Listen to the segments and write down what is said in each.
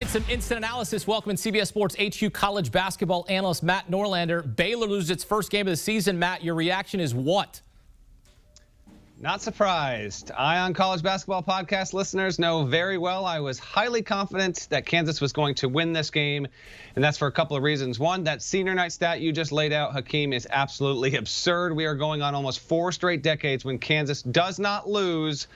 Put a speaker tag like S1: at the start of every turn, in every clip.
S1: Some instant analysis. Welcome CBS Sports HQ college basketball analyst Matt Norlander. Baylor loses its first game of the season. Matt, your reaction is what?
S2: Not surprised. Ion College Basketball Podcast listeners know very well I was highly confident that Kansas was going to win this game, and that's for a couple of reasons. One, that senior night stat you just laid out, Hakeem, is absolutely absurd. We are going on almost 4 straight decades when Kansas does not lose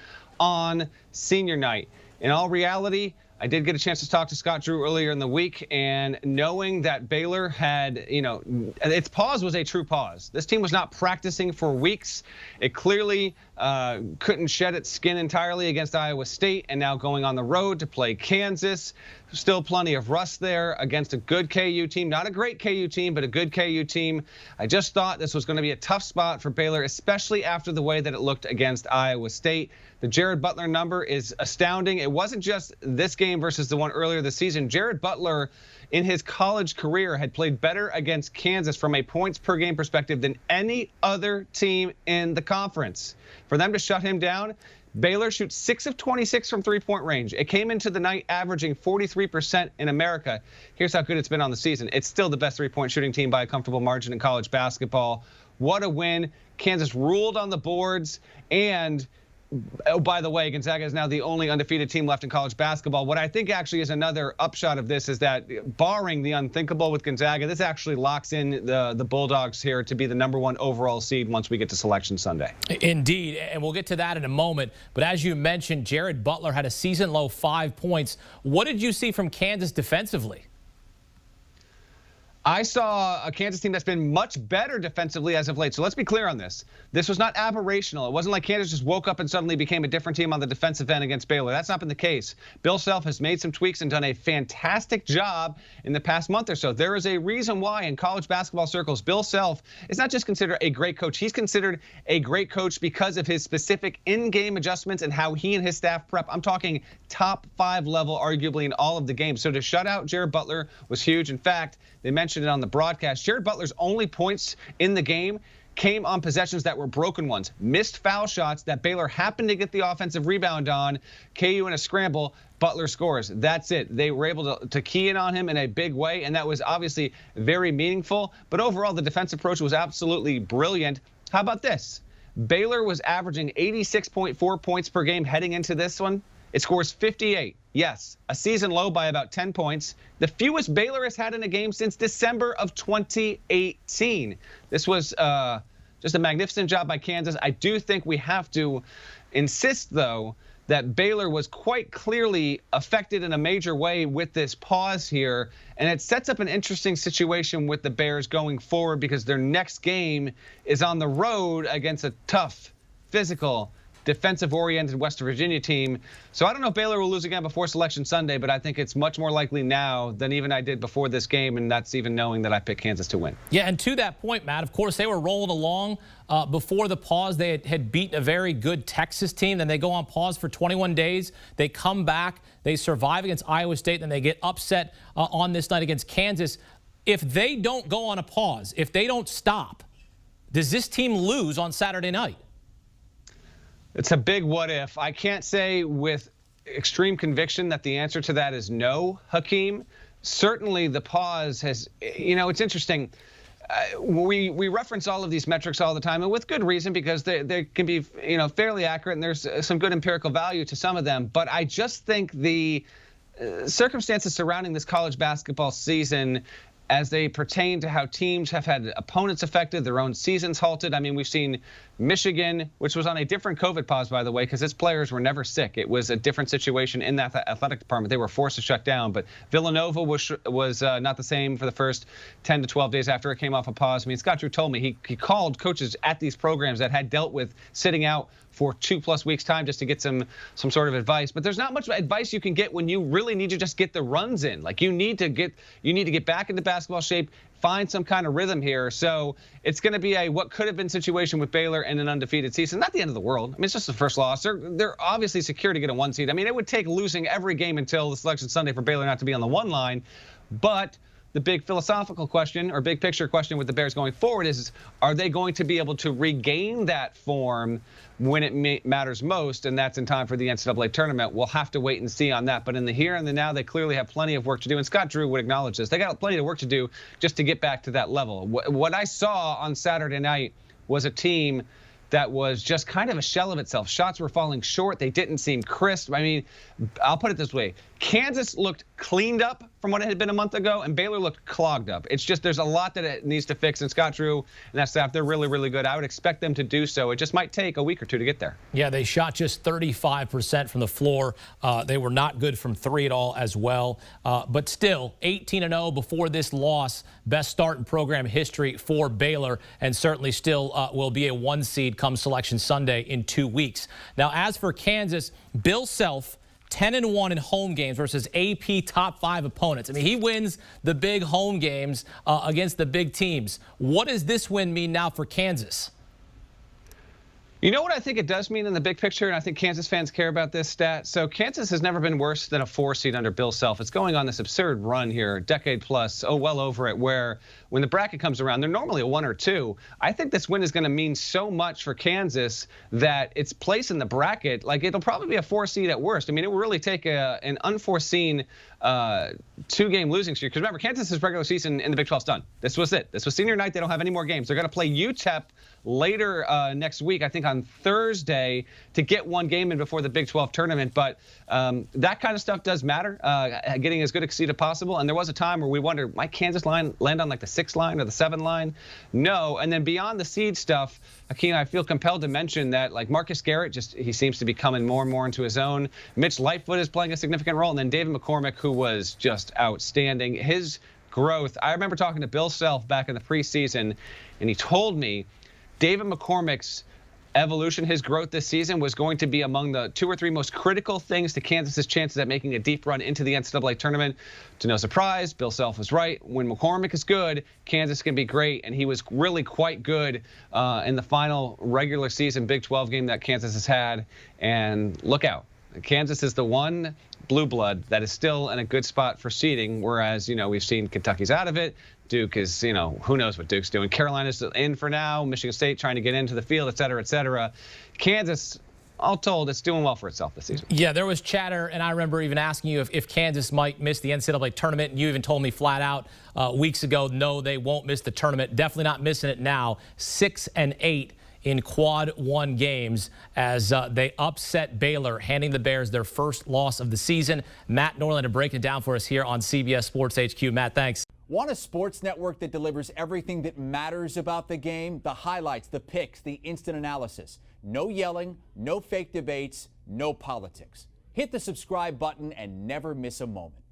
S2: on senior night. In all reality, I did get a chance to talk to Scott Drew earlier in the week, and knowing that Baylor had, its pause was a true pause. This team was not practicing for weeks. It clearly couldn't shed its skin entirely against Iowa State, and now going on the road to play Kansas. Still plenty of rust there against a good KU team. Not a great KU team, but a good KU team. I just thought this was going to be a tough spot for Baylor, especially after the way that it looked against Iowa State. The Jared Butler number is astounding. It wasn't just this game versus the one earlier this season. Jared Butler, in his college career, had played better against Kansas from a points per game perspective than any other team in the conference. For them to shut him down, Baylor shoots 6 of 26 from three-point range. It came into the night averaging 43% in America. Here's how good it's been on the season. It's still the best three-point shooting team by a comfortable margin in college basketball. What a win. Kansas ruled on the boards, and oh, by the way, Gonzaga is now the only undefeated team left in college basketball. What I think actually is another upshot of this is that, barring the unthinkable with Gonzaga, this actually locks in the Bulldogs here to be the #1 overall seed once we get to Selection Sunday.
S1: Indeed, and we'll get to that in a moment. But as you mentioned, Jared Butler had a season-low 5 points. What did you see from Kansas defensively?
S2: I saw a Kansas team that's been much better defensively as of late. So let's be clear on this. This was not aberrational. It wasn't like Kansas just woke up and suddenly became a different team on the defensive end against Baylor. That's not been the case. Bill Self has made some tweaks and done a fantastic job in the past month or so. There is a reason why in college basketball circles, Bill Self is not just considered a great coach. He's considered a great coach because of his specific in-game adjustments and how he and his staff prep. I'm talking top 5 level, arguably, in all of the games. So to shut out Jared Butler was huge. In fact, they mentioned it on the broadcast. Jared Butler's only points in the game came on possessions that were broken ones, missed foul shots that Baylor happened to get the offensive rebound on. KU in a scramble, Butler scores. That's it. They were able to key in on him in a big way, and that was obviously very meaningful. But overall, the defensive approach was absolutely brilliant. How about this? Baylor was averaging 86.4 points per game heading into this one. It scores 58. Yes, a season low by about 10 points. The fewest Baylor has had in a game since December of 2018. This was just a magnificent job by Kansas. I do think we have to insist, though, that Baylor was quite clearly affected in a major way with this pause here. And it sets up an interesting situation with the Bears going forward because their next game is on the road against a tough, physical, defensive-oriented West Virginia team. So I don't know if Baylor will lose again before Selection Sunday, but I think it's much more likely now than even I did before this game, and that's even knowing that I picked Kansas to win.
S1: Yeah, and to that point, Matt, of course, they were rolling along before the pause. They had beaten a very good Texas team. Then they go on pause for 21 days. They come back. They survive against Iowa State. Then they get upset on this night against Kansas. If they don't go on a pause, if they don't stop, does this team lose on Saturday night?
S2: It's a big what if. I can't say with extreme conviction that the answer to that is no, Hakeem. Certainly the pause has, it's interesting. We reference all of these metrics all the time, and with good reason, because they can be, fairly accurate, and there's some good empirical value to some of them. But I just think the circumstances surrounding this college basketball season, as they pertain to how teams have had opponents affected, their own seasons halted. I mean, we've seen Michigan, which was on a different COVID pause, by the way, because its players were never sick. It was a different situation in that athletic department. They were forced to shut down. But Villanova was not the same for the first 10 to 12 days after it came off a pause. I mean, Scott Drew told me he called coaches at these programs that had dealt with sitting out for 2+ weeks time just to get some sort of advice. But there's not much advice you can get when you really need to just get the runs in. Like you need to get back into basketball shape, find some kind of rhythm here. So it's going to be a what could have been situation with Baylor and an undefeated season. Not the end of the world. I mean, it's just the first loss. They're obviously secure to get a 1 seed. I mean, it would take losing every game until the Selection Sunday for Baylor not to be on the 1 line. But the big philosophical question or big picture question with the Bears going forward is are they going to be able to regain that form when it matters most, and that's in time for the NCAA tournament? We'll have to wait and see on that. But in the here and the now, they clearly have plenty of work to do. And Scott Drew would acknowledge this. They got plenty of work to do just to get back to that level. What I saw on Saturday night was a team that was just kind of a shell of itself. Shots were falling short. They didn't seem crisp. I mean, I'll put it this way. Kansas looked cleaned up from what it had been a month ago, and Baylor looked clogged up. It's just there's a lot that it needs to fix, and Scott Drew and that staff, they're really, really good. I would expect them to do so. It just might take a week or two to get there.
S1: Yeah, they shot just 35% from the floor. They were not good from three at all as well. But still, 18-0 before this loss. Best start in program history for Baylor, and certainly still will be a 1 seed come Selection Sunday in 2 weeks. Now, as for Kansas, Bill Self, 10-1 in home games versus AP top 5 opponents. I mean, he wins the big home games against the big teams. What does this win mean now for Kansas?
S2: You know what I think it does mean in the big picture, and I think Kansas fans care about this stat. So Kansas has never been worse than a 4 seed under Bill Self. It's going on this absurd run here, decade plus, well over it, where when the bracket comes around, they're normally a 1 or 2. I think this win is going to mean so much for Kansas that its place in the bracket, like it'll probably be a 4 seed at worst. I mean, it will really take an unforeseen 2-game losing streak. Because remember, Kansas's regular season in the Big 12 is done. This was it. This was senior night. They don't have any more games. They're going to play UTEP later next week, I think on Thursday, to get 1 game in before the Big 12 tournament. But that kind of stuff does matter, getting as good a seed as possible. And there was a time where we wondered, might Kansas land on like the 6 line or the 7 line? No. And then beyond the seed stuff, Hakeem, I feel compelled to mention that like Marcus Garrett, he seems to be coming more and more into his own. Mitch Lightfoot is playing a significant role. And then David McCormick, who was just outstanding. His growth, I remember talking to Bill Self back in the preseason, and he told me David McCormick's evolution, his growth this season was going to be among the 2 or 3 most critical things to Kansas's chances at making a deep run into the NCAA tournament. To no surprise, Bill Self was right. When McCormick is good, Kansas can be great, and he was really quite good in the final regular season Big 12 game that Kansas has had. And look out. Kansas is the one blue blood that is still in a good spot for seeding, whereas, we've seen Kentucky's out of it. Duke is, who knows what Duke's doing. Carolina's in for now. Michigan State trying to get into the field, et cetera, et cetera. Kansas, all told, it's doing well for itself this season.
S1: Yeah, there was chatter, and I remember even asking you if Kansas might miss the NCAA tournament, and you even told me flat out weeks ago, no, they won't miss the tournament. Definitely not missing it now. 6-8 in quad 1 games as they upset Baylor, handing the Bears their first loss of the season. Matt Norlander breaking it down for us here on CBS Sports HQ. Matt, thanks.
S3: Want a sports network that delivers everything that matters about the game? The highlights, the picks, the instant analysis. No yelling, no fake debates, no politics. Hit the subscribe button and never miss a moment.